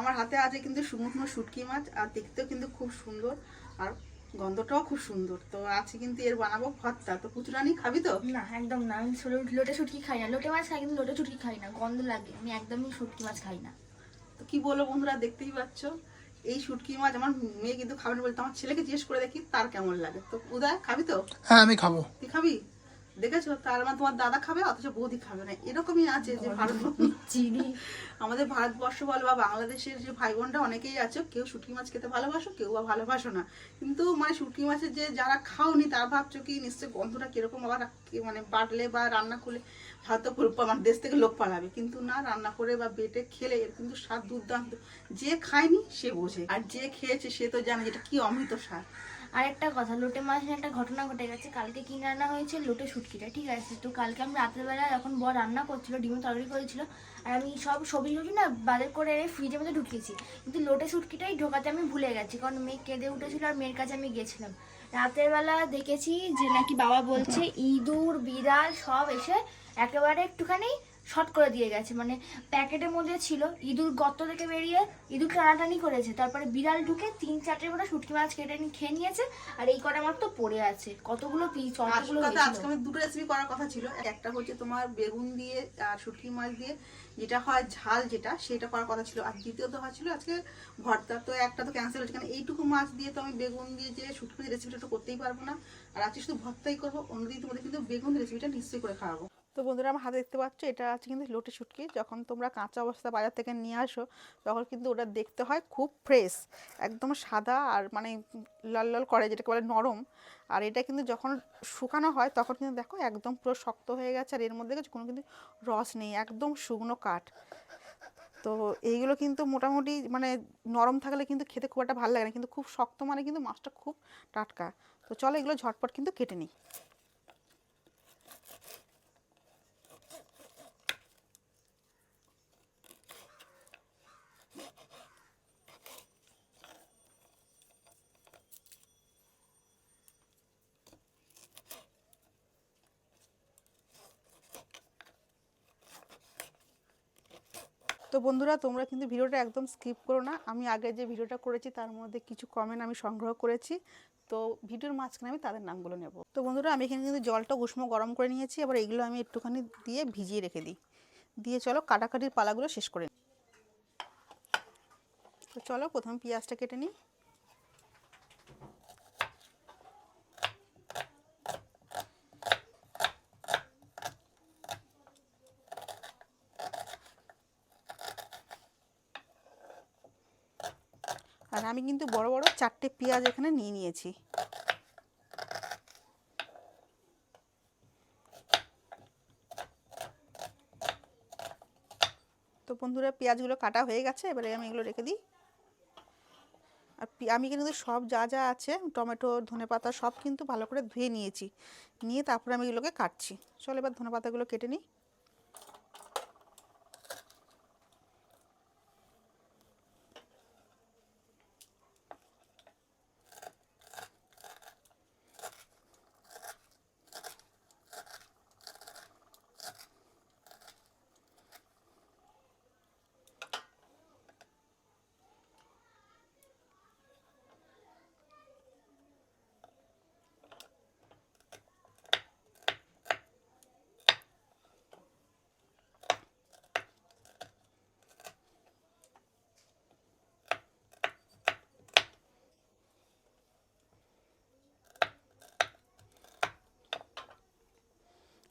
আমার হাতে আছে কিন্তু শুকনো শুকনো শুটকি মাছ, আর দেখতেও কিন্তু খুব সুন্দর, আর গন্ধটাও খুব সুন্দর। তো আছে কিন্তু এর বানাবো ভর্তা। তো পুচুরানি খাবি তো? না একদম না, আমি লোটে শুটকি খাই না। লোটে মাছ খাই কিন্তু লোটে শুটকি খাই না, গন্ধ লাগে। আমি একদমই শুটকি মাছ খাই না। তো কি বলবো বন্ধুরা, দেখতেই পাচ্ছ এই শুটকি মাছ আমার মেয়ে কিন্তু খাবে না বলতে, আমার ছেলেকে জিজ্ঞেস করে দেখি তার কেমন লাগে। তো উদয় খাবি তো? হ্যাঁ আমি খাবো। তুই খাবি? দেখেছো, তার মানে তোমার দাদা খাবে অথচ বৌদি খাবে না। এরকমই আছে যে ভারত চিনি। আমাদের ভারতবর্ষ বল বা বাংলাদেশের যে ভাই বোনরা অনেকেই আছে, কেউ শুটকি মাছ খেতে ভালোবাসো, কেউ বা ভালোবাসো না। কিন্তু মানে শুটকি মাছের যে যারা খাওনি তারা ভাবছো কি নিশ্চয় গন্ধটা কিরকম, আবার মানে বাটলে বা রান্না করলে হয়তো মানে দেশ থেকে লোক পালাবে, কিন্তু না, রান্না করে বা বেটে খেলে এর কিন্তু স্বাদ দুর্দান্ত। যে খায়নি সে বোঝে, আর যে খেয়েছে সে তো জানে যেটা কি অমৃত স্বাদ। আর একটা কথা, লোটে মাছ নিয়ে একটা ঘটনা ঘটে গেছে। কালকে কিনে আনা হয়েছে লোটে শুটকিটা, ঠিক আছে? তো কালকে আমি রাত্রেবেলা যখন বর রান্না করছিল, ডিমের তরকারি করেছিল, আর আমি সব সবজি সবজি না বাজার করে এনে ফ্রিজের মধ্যে ঢুকিয়েছি, কিন্তু লোটে শুটকিটাই ঢোকাতে আমি ভুলে গেছি, কারণ মেয়ে কেঁদে উঠেছিল আর মেয়ের কাছে আমি গেছিলাম। রাতের বেলা দেখেছি যে নাকি বাবা বলছে ইঁদুর বিড়াল সব এসে একেবারে একটুখানি শর্ট করে দিয়ে গেছে। মানে প্যাকেটের মধ্যে ছিল, ইঁদুর গর্ত থেকে বেরিয়ে ইঁদুর টানাটানি করেছে, তারপরে বিড়াল ঢুকে 3-4টে মতো শুটকি মাছ কেটে খেয়ে নিয়েছে, আর এই কটা মাত্র পড়ে আছে। কতগুলো পিস, আসল কতগুলো কথা, হয়েছিল। আজকে আমি দুটো রেসিপি করার কথা ছিল। একটা হচ্ছে তোমার বেগুন দিয়ে আর শুটকি মাছ দিয়ে যেটা হয় ঝাল, যেটা সেটা করার কথা ছিল, আর দ্বিতীয়ত হচ্ছিল আজকে ভর্তা। তো একটা তো ক্যান্সেল হচ্ছে, কারণ এইটুকু মাছ দিয়ে তো আমি বেগুন দিয়ে যে শুটকি মাছের রেসিপিটা তো করতেই পারবো না। আর আজকে শুধু ভর্তাই করবো, অন্যদিন তোমাদের কিন্তু বেগুন রেসিপিটা নিশ্চয়ই করে খাওয়াবো। তো বন্ধুরা, আমার হাতে দেখতে পাচ্ছ এটা আছে কিন্তু লোটে শুটকি। যখন তোমরা কাঁচা অবস্থা বাজার থেকে নিয়ে আসো তখন কিন্তু ওটা দেখতে হয় খুব ফ্রেশ, একদম সাদা, আর মানে লাল লাল করে যেটাকে বলে নরম। আর এটা কিন্তু যখন শুকানো হয় তখন কিন্তু দেখো একদম পুরো শক্ত হয়ে গেছে, আর এর মধ্যে কোনো কিন্তু রস নেই, একদম শুকনো কাঠ। তো এইগুলো কিন্তু মোটামুটি মানে নরম থাকলে কিন্তু খেতে খুব একটা ভালো লাগে না, কিন্তু খুব শক্ত মানে কিন্তু মাছটা খুব টাটকা। তো চলো এগুলো ঝটপট কিন্তু কেটে নিই। তো বন্ধুরা, তোমরা কিন্তু ভিডিওটা একদম স্কিপ করো না। আমি আগে যে ভিডিওটা করেছি তার মধ্যে কিছু কমেন্ট আমি সংগ্রহ করেছি, তো ভিডিওর মাঝখানে আমি তাদের নামগুলো নেব। তো বন্ধুরা, আমি এখানে কিন্তু জলটা উষ্ণ গরম করে নিয়েছি, এবার এগুলো আমি একটুখানি দিয়ে ভিজিয়ে রেখে দিই। দিয়ে চলো কাটাকাটির পালাগুলো শেষ করে নিই। তো চলো প্রথমে পেঁয়াজটা কেটে নিই। আর আমি কিন্তু বড় বড় 4টে পেঁয়াজ এখানে নিয়ে নিয়েছি। তো বন্ধুরা, পেঁয়াজগুলো কাটা হয়ে গেছে, এবারে আমি এগুলো রেখে দিই। আর আমি কিন্তু সব যা যা আছে টমেটো ধনেপাতা সব কিন্তু ভালো করে ধুয়ে নিয়েছি, নিয়ে তারপরে আমি এগুলোকে কাটছি। চলো এবার ধনেপাতাগুলো কেটে নিই।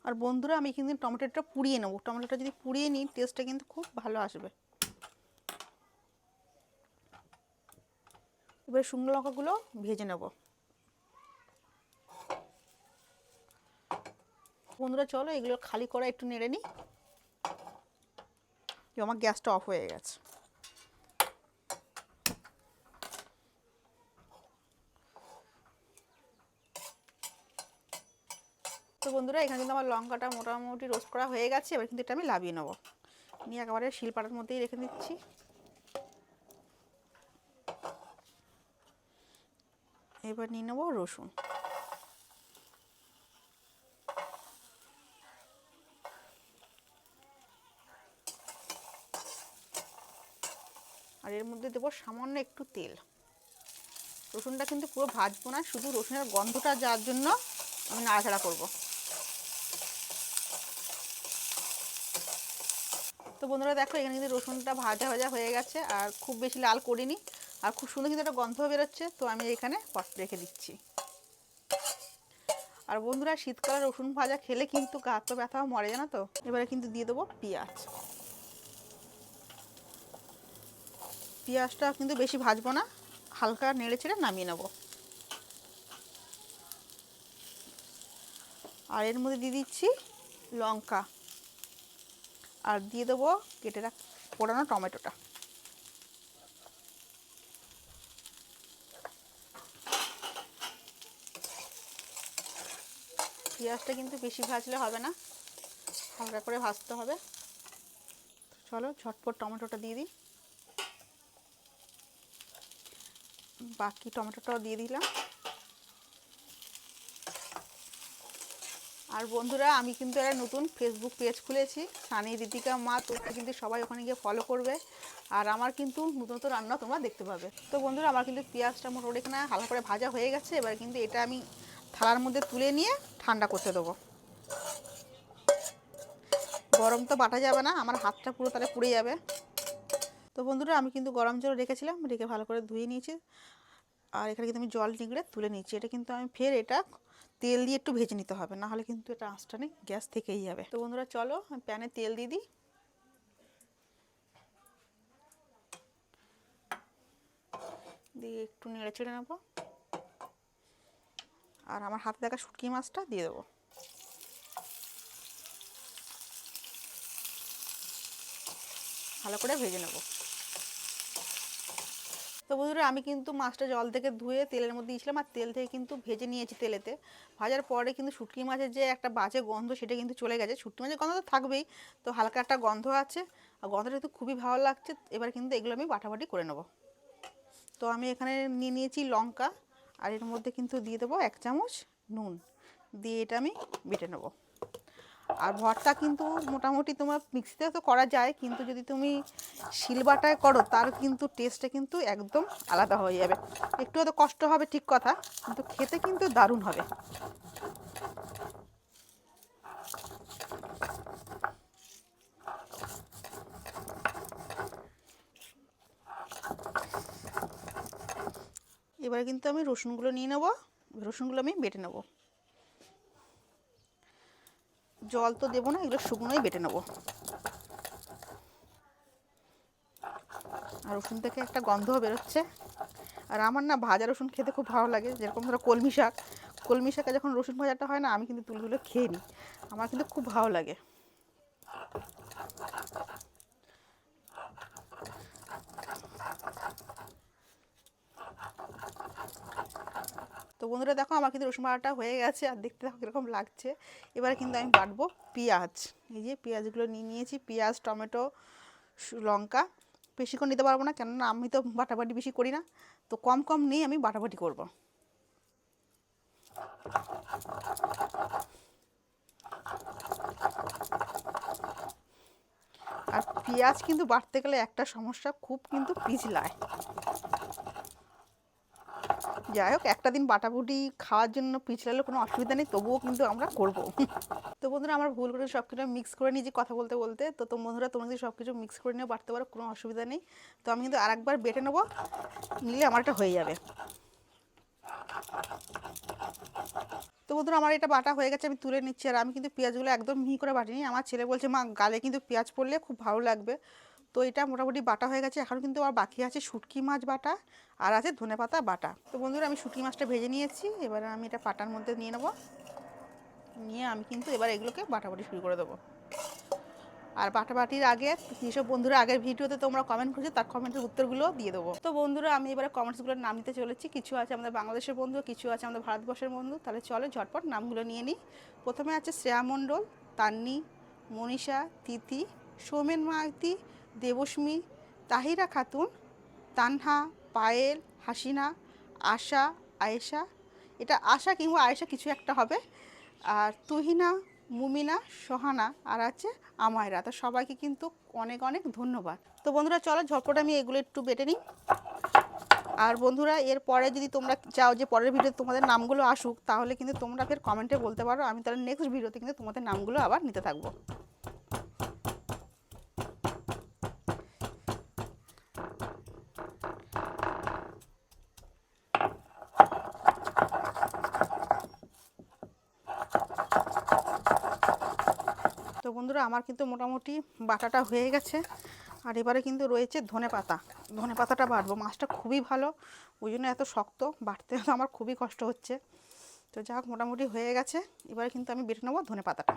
আর বন্ধুরা, আমি কিন্তু টমেটোটা পুড়িয়ে নেবো। টমেটোটা যদি পুড়িয়ে নিই টেস্টটা কিন্তু খুব ভালো আসবে। এবার শুকনো লঙ্কাগুলো ভেজে নেব। বন্ধুরা চলো এগুলো খালি করা একটু নেড়ে নিই। আমার গ্যাসটা অফ হয়ে গেছে। তো বন্ধুরা, এখানে কিন্তু আমার লঙ্কাটা মোটামুটি রোস্ট করা হয়ে গেছে। এবার কিন্তু এটা আমি লাভিয়ে নেবো, নিয়ে একেবারে শিলপাটার মধ্যেই রেখে দিচ্ছি। এবার নিয়ে নেবো রসুন। আর এর মধ্যে দেবো সামান্য একটু তেল। রসুনটা কিন্তু পুরো ভাজবো না, শুধু রসুনের গন্ধটা যাওয়ার জন্য আমি নাড়াচাড়া করবো। তো বন্ধুরা দেখো এখানে কিন্তু রসুনটা ভাজা ভাজা হয়ে গেছে, আর খুব বেশি লাল করিনি, আর খুব সুন্দর কিন্তু একটা গন্ধ বেরোচ্ছে। তো আমি এখানে রেখে দিচ্ছি। আর বন্ধুরা শীতকালে রসুন ভাজা খেলে কিন্তু গা তো ব্যথা মরে, জানো তো। এবারে কিন্তু দিয়ে দেবো পেঁয়াজ। পেঁয়াজটা কিন্তু বেশি ভাজবো না, হালকা নেড়ে ছেড়ে নামিয়ে নেব। আর এর মধ্যে দিয়ে দিচ্ছি লঙ্কা, আর দিয়ে দেবো কেটে পোড়ানো টমেটোটা। পেঁয়াজটা কিন্তু বেশি ভাজলে হবে না, হালকা করে ভাজতে হবে। চলো ঝটপট টমেটোটা দিয়ে দিই। বাকি টমেটোটাও দিয়ে দিলাম। আর বন্ধুরা আমি কিন্তু একটা নতুন ফেসবুক পেজ খুলেছি, সানি ঋতিকা মা। তোমরা কিন্তু সবাই ওখানে গিয়ে ফলো করবে, আর আমার কিন্তু নতুন নতুন রান্না তোমরা দেখতে পাবে। তো বন্ধুরা আমার কিন্তু পেঁয়াজটা মোটামুটি এখানে হালকা করে ভাজা হয়ে গেছে। এবার কিন্তু এটা আমি থালার মধ্যে তুলে নিয়ে ঠান্ডা করতে দেবো। গরম তো বাটা যাবে না, আমার হাতটা পুরো তাহলে পুড়ে যাবে। তো বন্ধুরা আমি কিন্তু গরম জল রেখেছিলাম, রেখে ভালো করে ধুয়ে নিয়েছি। আর এখানে কিন্তু আমি জল নিগড়ে তুলে নিচ্ছি। এটা কিন্তু আমি ফের এটা তেল দিয়ে একটু ভেজে নিতে হবে, না হলে কিন্তু এটা আঁচটা নেই, গ্যাস থেকেই যাবে। তো বন্ধুরা চলো আমি প্যানে তেল দিয়ে দিই। দিয়ে একটু নেড়ে চেড়ে নেবো। আর আমার হাতে দেখা শুটকি মাছটা দিয়ে দেবো। ভালো করে ভেজে নেব। তো বন্ধুরা আমি কিন্তু মাছটা জল থেকে ধুয়ে তেলের মধ্যে দিয়েছিলাম, আর তেল থেকে কিন্তু ভেজে নিয়েছি তেলেতে। ভাজার পরে কিন্তু শুটকি মাছের যে একটা বাজে গন্ধ সেটা কিন্তু চলে গেছে। শুটকি মাছের গন্ধ তো থাকবেই, তো হালকা একটা গন্ধ আছে, আর গন্ধটা কিন্তু খুবই ভালো লাগছে। এবার কিন্তু এগুলো আমি বাটাবাটি করে নেব। তো আমি এখানে নিয়ে নিয়েছি লঙ্কা, আর এর মধ্যে কিন্তু দিয়ে দেবো 1 চামচ নুন, দিয়ে এটা আমি বেটে নেব। আর ভর্তা কিন্তু মোটামুটি তোমার মিক্সিতে তো করা যায়, কিন্তু যদি তুমি শিলবাটায় করো তার কিন্তু টেস্টটা কিন্তু একদম আলাদা হয়ে যাবে। একটু হয়তো কষ্ট হবে ঠিক কথা, কিন্তু খেতে কিন্তু দারুণ হবে। এবারে কিন্তু আমি রসুনগুলো নিয়ে নেব, রসুনগুলো আমি বেটে নেব। জল তো দেবো না, এগুলো শুকনোই বেটে নেব। আর রসুন থেকে একটা গন্ধও বেরোচ্ছে। আর আমার না ভাজা রসুন খেতে খুব ভালো লাগে, যেরকম ধরো কলমি শাক, কলমি শাকে যখন রসুন ভাজাটা হয় না, আমি কিন্তু তুলে তুলে খেয়ে নিই, আমার কিন্তু খুব ভালো লাগে। তো বন্ধুরা দেখো আমার কিন্তু রসুন বাটাটা হয়ে গেছে, আর দেখতে দেখো কীরকম লাগছে। এবারে কিন্তু আমি বাটবো পেঁয়াজ। এই যে পেঁয়াজগুলো নিয়ে নিয়েছি, পেঁয়াজ, টমেটো, লঙ্কা। বেশিক্ষণ নিতে পারবো না, কেননা আমি তো বাটাবাটি বেশি করি না, তো কম কম নিয়ে আমি বাটাবাটি করব। আর পেঁয়াজ কিন্তু বাটতে গেলে একটা সমস্যা, খুব কিন্তু পিছলায়। যাই হোক, একটা দিন বাটাবুটি খাওয়ার জন্য পিছলালে কোনো অসুবিধা নেই, তবুও কিন্তু আমরা করব। তো বন্ধুরা আমার ভুল করে সব কিছু মিক্স করে নিয়েছি কথা বলতে বলতে। তো বন্ধুরা তোমরা যদি সব কিছু মিক্স করে নিয়ে বাটতে পারো কোনো অসুবিধা নেই। তো আমি কিন্তু আরেকবার বেটে নেবো, নিলে আমার এটা হয়ে যাবে। তো বন্ধুরা আমার এটা বাটা হয়ে গেছে, আমি তুলে নিচ্ছি। আর আমি কিন্তু পেঁয়াজগুলো একদম মিহি করে বাটিনি, আমার ছেলে বলছে মা গালে কিন্তু পেঁয়াজ পড়লে খুব ভালো লাগবে। তো এটা মোটামুটি বাটা হয়ে গেছে। এখন কিন্তু আমার বাকি আছে শুটকি মাছ বাটা, আর আছে ধনেপাতা বাটা। তো বন্ধুরা আমি শুটকি মাছটা ভেজে নিয়েছি, এবার আমি এটা পাটার মধ্যে নিয়ে নেব। নিয়ে আমি কিন্তু এবার এগুলোকে বাটাবাটি শুরু করে দেবো। আর বাটাবাটির আগে যেসব বন্ধুরা আগের ভিডিওতে তোমরা কমেন্ট করেছো, তার কমেন্টের উত্তরগুলো দিয়ে দেবো। তো বন্ধুরা আমি এবারে কমেন্টসগুলোর নাম নিতে চলেছি। কিছু আছে আমাদের বাংলাদেশের বন্ধু, কিছু আছে আমাদের ভারতবর্ষের বন্ধু। তাহলে চলো ঝটপট নামগুলো নিয়ে নিই। প্রথমে আছে শ্রেয়া মণ্ডল, তান্নি, মনীষা, তিথি, সৌমেন মাইতি, দেবস্মী, তাহিরা খাতুন, তানহা, পায়েল, হাসিনা, আশা, আয়েশা, এটা আশা কিংবা আয়েশা কিছু একটা হবে, আর তুহিনা, মুমিনা, সোহানা, আর আছে আমায়রা। তো সবাইকে কিন্তু অনেক অনেক ধন্যবাদ। তো বন্ধুরা চলো ঝটপট আমি এগুলো একটু বেটে নিই। আর বন্ধুরা এরপরে যদি তোমরা চাও যে পরের ভিডিওতে তোমাদের নামগুলো আসুক, তাহলে কিন্তু তোমরা ফের কমেন্টে বলতে পারো, আমি তাহলে নেক্সট ভিডিওতে কিন্তু তোমাদের নামগুলো আবার নিতে থাকবো। তো বন্ধুরা আমার কিন্তু মোটামুটি বাটাটা হয়ে গেছে। আর এবারে কিন্তু রয়েছে ধনেপাতা। ধনেপাতাটা বাটবো, মাছটা খুবই ভালো, ওই জন্য এত শক্ত, বাটতে তো আমার খুবই কষ্ট হচ্ছে। তো যাক মোটামুটি হয়ে গেছে, এবারে কিন্তু আমি বেটে নেবো ধনেপাতাটা।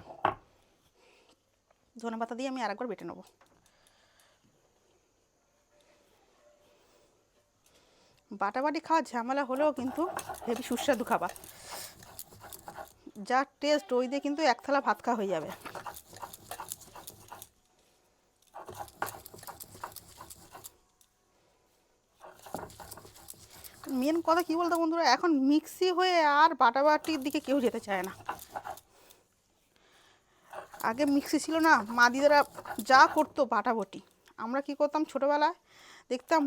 ধনেপাতা দিয়ে আমি আরেকবার বেটে নেবো। বাটাবাটি খাওয়া ঝামেলা হলেও কিন্তু হেবি সুস্বাদু খাবার, যা টেস্ট ওই দিয়ে কিন্তু এক থালা ভাত খাওয়া হয়ে যাবে। মেন কথা কী বলতো বন্ধুরা, এখন মিক্সি হয়ে আর বাটাবাটির দিকে কেউ যেতে চায় না। আগে মিক্সি ছিল না, মা দিদারা যা করতো বাটাবটি, আমরা কি করতাম ছোটোবেলায় দেখতাম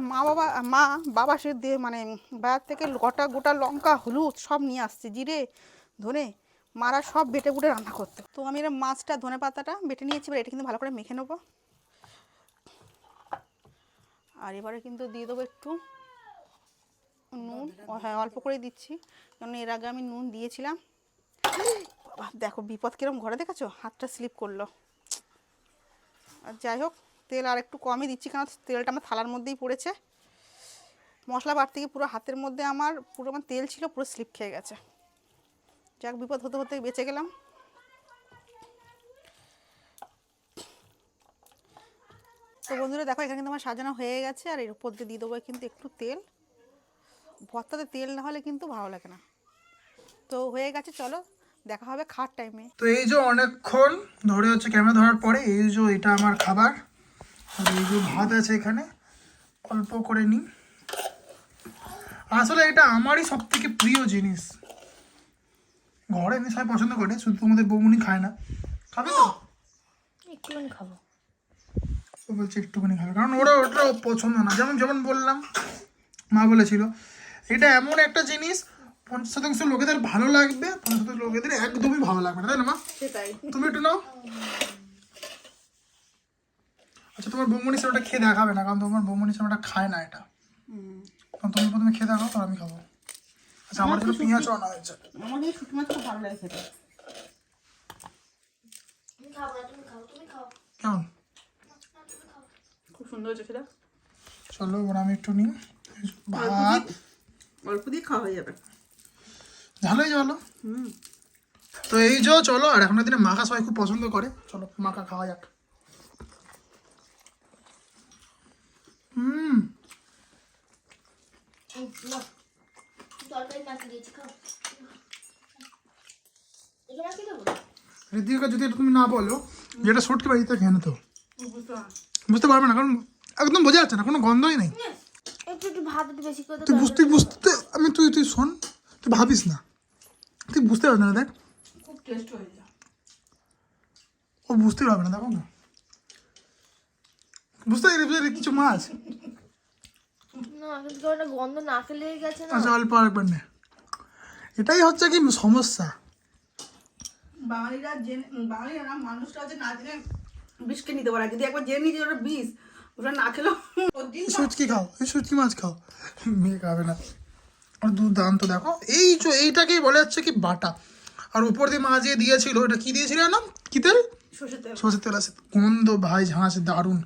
বাবা সে দিয়ে মানে বাজার থেকে গোটা লঙ্কা হলুদ সব নিয়ে আসছে, জিরে ধনে মারা সব বেটে বুটে রান্না করতো। তো আমি এর মাছটা ধনে পাতাটা বেটে নিয়েছি, এবার এটা কিন্তু ভালো করে মেখে নেবো। আর এবারে কিন্তু দিয়ে দেবো একটু নুন, হ্যাঁ অল্প করে দিচ্ছি, কারণ এর আগে আমি নুন দিয়েছিলাম। দেখো বিপদ কিরম ঘরে দেখেছো, হাতটা স্লিপ করলো। আর যাই হোক তেল আর একটু কমই দিচ্ছি, কারণ তেলটা আমার থালার মধ্যেই পড়েছে। মশলা বাটতে গিয়ে পুরো হাতের মধ্যে আমার তেল ছিল, পুরো স্লিপ খেয়ে গেছে। যাক বিপদ হতে হতে বেঁচে গেলাম। তো বন্ধুরা দেখো এখানে কিন্তু আমার সাজানো হয়ে গেছে, আর এর উপর দিয়ে দেবো কিন্তু একটু তেল। ভর্তাতে তেল না হলে কিন্তু ভালো লাগে না। তো হয়ে গেছে, চলো দেখা হবে খাওয়ার টাইমে। তো এই যে অনেকক্ষণ ধরে হচ্ছে ক্যামেরা ধরার পরে এই যে এটা আমার খাবার, আর এই যে ভাত আছে এখানে, অল্প করে নিই। আসলে এটা আমারই সব থেকে প্রিয় জিনিস, ঘরে এমনি সবাই পছন্দ করে, শুধু তোমাদের বৌমনি খায় না। খাবে তো? একটুখানি খাবো। ও বলছে একটুখানি খাবে, কারণ ওটা পছন্দ না। যেমন যেমন বললাম, মা বলেছিল এটা এমন একটা জিনিস 50% লোকেদের ভালো লাগবে, 50% লোকেদের একদমই ভালো লাগবে না, তাই না মা? সেটাই। তুমি একটু নাও। আচ্ছা তোমার বৌমনি ওটা খেয়ে দেখাবে না, কারণ তোমার বৌমনি ওটা খায় না এটা। কারণ তুমি প্রথমে খেয়ে দেখাও, তারপর আমি খাবো। আচ্ছা আমার জন্য পেঁয়াজ আনা হয়েছে। আমার এই শুকনো মাছ খুব ভালো লাগে খেতে। তুমি খাবো না, তুমি খাও, তুমি খাও। কেমন? খুব সুন্দর হয়েছে সেটা। চলো এবার আমি একটু নিই ভাত। অল্প দিয়ে খাওয়া হয়ে যাবে। ভালোই চলো। তো এই যে চলো, আর এখনের দিনে মাখা সবাই খুব পছন্দ করে, চলো মাখা খাওয়া যাক। তরকারি মাখি দিয়েছি, খাও। এটা মাখি দেবো? ঋতিকা যদি এটা তুমি না বলো যেটা শুটকি বাড়িতে খেয়ে নিতো, বুঝতে পারবে না, কারণ একদম বোঝা যাচ্ছে না, কোনো গন্ধই নেই। একটু একটু ভাত একটু বেশি করে তুই বুঝতে আমি তুই শোন, তুই ভাবিস না, তুই বুঝতে পারবি না। দেখ খুব টেস্ট হয়ে যায়। ও বুঝতে পারবে না, দেখো না, বুঝতে পারবি কিছু মাছ। না কিন্তু ওটা গন্ধ নাকে লেগে গেছে না। আচ্ছা অল্প আরেকবার নে, এটাই হচ্ছে কি সমস্যা। বাঙালিরা মানুষরা যে না জেনে বিষকে নিতে পারে, যদি একবার জেনে নিয়ে ওটা বিষ, ওটা না খেলেও শুটকি খাও, এই শুটকি মাছ খাও, মেয়ে খাবে না। আর দুর্দান্ত দেখো, এইটাকেই বলে যাচ্ছে কি বাটা। আর উপর দিয়ে মাছ দিয়ে দিয়েছিল, এটা কি দিয়েছিল না, কি তেল? সর্ষের তেল। সর্ষের তেল আছে, গন্ধ ভাই ঝাঁস দারুণ।